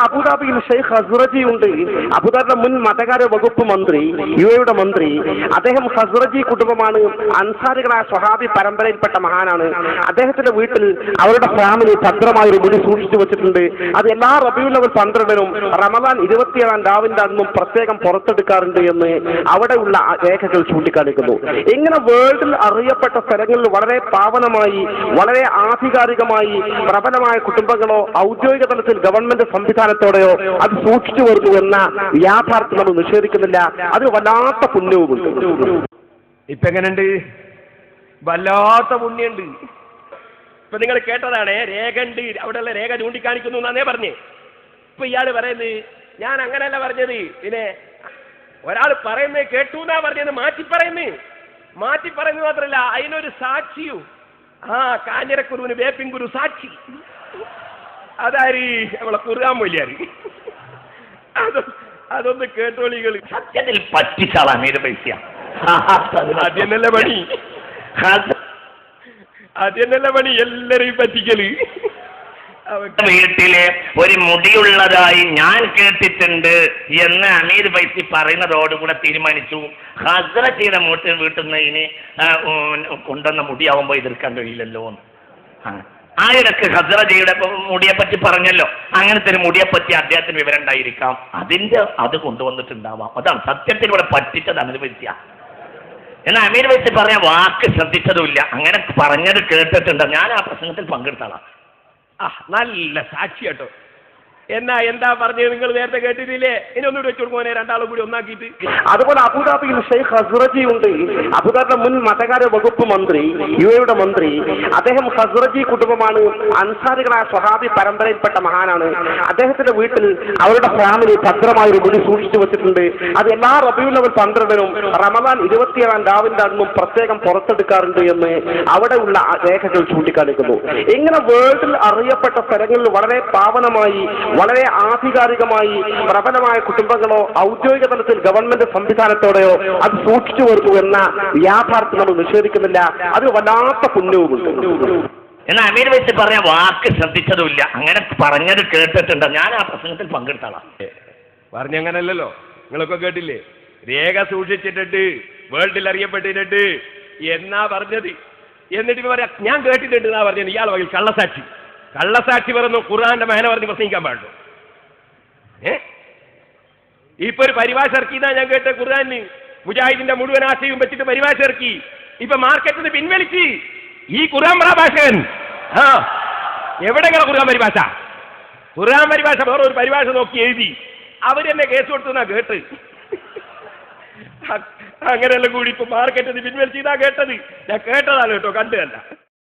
അബുദാബിയിൽ ഷെയ്ഖ് ഹസ്റജി ഉണ്ട്. അബുദാബിയുടെ മുൻ മതകാര്യ വകുപ്പ് മന്ത്രി, യുടെ മന്ത്രി. അദ്ദേഹം ഹസ്റജി കുടുംബമാണ്. അൻസാരികളായ സ്വഹാബി പരമ്പരയിൽപ്പെട്ട മഹാനാണ്. അദ്ദേഹത്തിന്റെ വീട്ടിൽ അവരുടെ ഫാമിലി ഭദ്രമായ ഒരു മുടി സൂക്ഷിച്ചു വെച്ചിട്ടുണ്ട്. അത് എല്ലാ റബീഉൽ അവ്വൽ 12-നും റമദാൻ 27-ാം രാവിന്റെ അന്നും പ്രത്യേകം പുറത്തെടുക്കാറുണ്ട് എന്ന് അവിടെയുള്ള രേഖകൾ ചൂണ്ടിക്കാണിക്കുന്നു. ഇങ്ങനെ വേൾഡിൽ അറിയപ്പെട്ട സ്ഥലങ്ങളിൽ വളരെ പാവനമായി, വളരെ ആധികാരികമായി പ്രബലമായ കുടുംബങ്ങളോ ഔദ്യോഗിക തലത്തിൽ ഗവൺമെന്റ് സംവിധാനത്തോടെയോ അത് സൂക്ഷിച്ചു വരുന്നു എന്ന യാഥാർത്ഥ്യം നമ്മൾ നിഷേധിക്കുന്നില്ല. അത് വല്ലാത്ത പുണ്യവുമുണ്ട്. ഇപ്പൊ എങ്ങനെയുണ്ട്? വല്ലാത്ത പുണ്യുണ്ട്. ഇപ്പൊ നിങ്ങൾ കേട്ടതാണ്, രേഖ ഉണ്ട്, അവിടെയുള്ള രേഖ ചൂണ്ടിക്കാണിക്കുന്നു എന്നാന്നേ പറഞ്ഞേ. ഇപ്പൊ ഇയാള് പറയുന്നത് ഞാൻ അങ്ങനെയല്ല പറഞ്ഞത്, പിന്നെ ഒരാൾ പറയുന്നത് കേട്ടു എന്നാ പറഞ്ഞത്. മാറ്റി പറയുന്നത് മാത്രമല്ല, അതിനൊരു സാക്ഷിയും. കാഞ്ഞിരക്കുരുവിന് വേപ്പിൻ കുരു സാക്ഷി. അതാര്? നമ്മളെ ഖുർആൻ മൊഴിയാര്. അതൊന്ന് കേട്ടോളികൾ. സത്യത്തിൽ പറ്റിച്ചാളാ മീര പൈസ. അതെന്നല്ല പണി, എല്ലാരെയും പറ്റിക്കല്. വീട്ടിലെ ഒരു മുടിയുള്ളതായി ഞാൻ കേട്ടിട്ടുണ്ട് എന്ന് അമീർ ഫൈസി പറയുന്നതോടുകൂടെ തീരുമാനിച്ചു ഹസ്റജിയുടെ വീട്ടിൽ നിന്ന് ഇനി കൊണ്ടുവന്ന മുടിയാവുമ്പോൾ എതിർക്കാൻ കഴിയില്ലല്ലോ. ആ ഇടക്ക് ഹസ്റജിയുടെ മുടിയെ പറ്റി പറഞ്ഞല്ലോ. അങ്ങനത്തെ ഒരു മുടിയെ പറ്റി അദ്ദേഹത്തിന് വിവരം ഉണ്ടായിരിക്കാം. അത് കൊണ്ടുവന്നിട്ടുണ്ടാവാം. അതാണ് സത്യത്തിൽ ഇവിടെ പറ്റിച്ചത് അമീർ ഫൈസിയ. എന്നാൽ അമീർ ഫൈസി പറഞ്ഞ വാക്ക് ശ്രദ്ധിച്ചതുമില്ല. അങ്ങനെ പറഞ്ഞത് കേട്ടിട്ടുണ്ട്. ഞാൻ ആ പ്രസംഗത്തിൽ പങ്കെടുത്താളാണ്. നല്ല സാക്ഷി കേട്ടോ. എന്താ പറഞ്ഞത്? നിങ്ങൾ നേരത്തെ കേട്ടിട്ടില്ലേ? ഇനി ഒന്നുകൂടി വെച്ചു കൊടുക്കുമോ? രണ്ടാളും കൂടി ഒന്നാക്കിയിട്ട്. അതുപോലെ അബുദാബിയിൽ ഷെയ്ഖ് ഹസ്റജി ഉണ്ട്. അബുദാബിയുടെ മുൻ മതകാര്യ വകുപ്പ് മന്ത്രി, യുടെ മന്ത്രി. അദ്ദേഹം ഹസ്റജി കുടുംബമാണ്. അൻസാരികളായ സ്വഹാബി പരമ്പരയിൽപ്പെട്ട മഹാനാണ്. അദ്ദേഹത്തിന്റെ വീട്ടിൽ അവരുടെ ഫാമിലി ഭദ്രമായ ഒരു മുടി സൂക്ഷിച്ചു വെച്ചിട്ടുണ്ട്. അത് എല്ലാ റബീഉൽ അവ്വൽ 12-നും റമദാൻ 27-ാം രാവിന്റെ അന്നും പ്രത്യേകം പുറത്തെടുക്കാറുണ്ട് എന്ന് അവിടെയുള്ള രേഖകൾ ചൂണ്ടിക്കാണിക്കുന്നു. ഇങ്ങനെ വേൾഡിൽ അറിയപ്പെട്ട സ്ഥലങ്ങളിൽ വളരെ പാവനമായി, വളരെ ആധികാരികമായി പ്രബലമായ കുടുംബങ്ങളോ ഔദ്യോഗിക തലത്തിൽ ഗവൺമെന്റ് സംവിധാനത്തോടെയോ അത് സൂക്ഷിച്ചു വരുന്നു എന്ന യാഥാർത്ഥ്യം നമ്മൾ നിഷേധിക്കുന്നില്ല. അത് വല്ലാത്ത പുണ്യവുമുണ്ട്. എന്നാൽ അമീർ ഫൈസി പറഞ്ഞ വാക്ക് ശ്രദ്ധിച്ചതുമില്ല. അങ്ങനെ പറഞ്ഞത് കേട്ടിട്ടുണ്ട്. ഞാൻ ആ പ്രസംഗത്തിൽ പങ്കെടുത്താളാണ്. പറഞ്ഞങ്ങനല്ലോ, നിങ്ങളൊക്കെ കേട്ടില്ലേ? രേഖ സൂക്ഷിച്ചിട്ടുണ്ട്, വേൾഡിൽ അറിയപ്പെട്ടിട്ടുണ്ട് എന്നാ പറഞ്ഞത്. എന്നിട്ട് പറയാ ഞാൻ കേട്ടിട്ടുണ്ട് എന്നാ പറഞ്ഞത്. ഇയാൾ വകയിൽ കള്ളസാക്ഷി പറഞ്ഞു. ഖുർആന്റെ മഹന പറഞ്ഞ് പ്രസംഗിക്കാൻ പാടുള്ളൂ. ഇപ്പൊ ഒരു പരിഭാഷ ഇറക്കിയതാ ഞാൻ കേട്ട. ഖുർആന് മുജാഹിദിന്റെ മുഴുവൻ ആശയവും വെച്ചിട്ട് പരിഭാഷ ഇറക്കി. ഇപ്പൊ മാർക്കറ്റിൽ നിന്ന് പിൻവലിച്ച് ഈ ഖുർആൻ ഭാഷകൻ. എവിടെയാണ് ഖുർആൻ പരിഭാഷ? വേറെ ഒരു പരിഭാഷ നോക്കി എഴുതി അവരെന്നെ കേസ് കൊടുത്തുന്നാ കേട്ട്. അങ്ങനെയെല്ലാം കൂടി ഇപ്പൊ മാർക്കറ്റിൽ നിന്ന് പിൻവലിച്ച് ഇതാ കേട്ടത്. ഞാൻ കേട്ടതാണ് കേട്ടോ, കണ്ടതല്ല.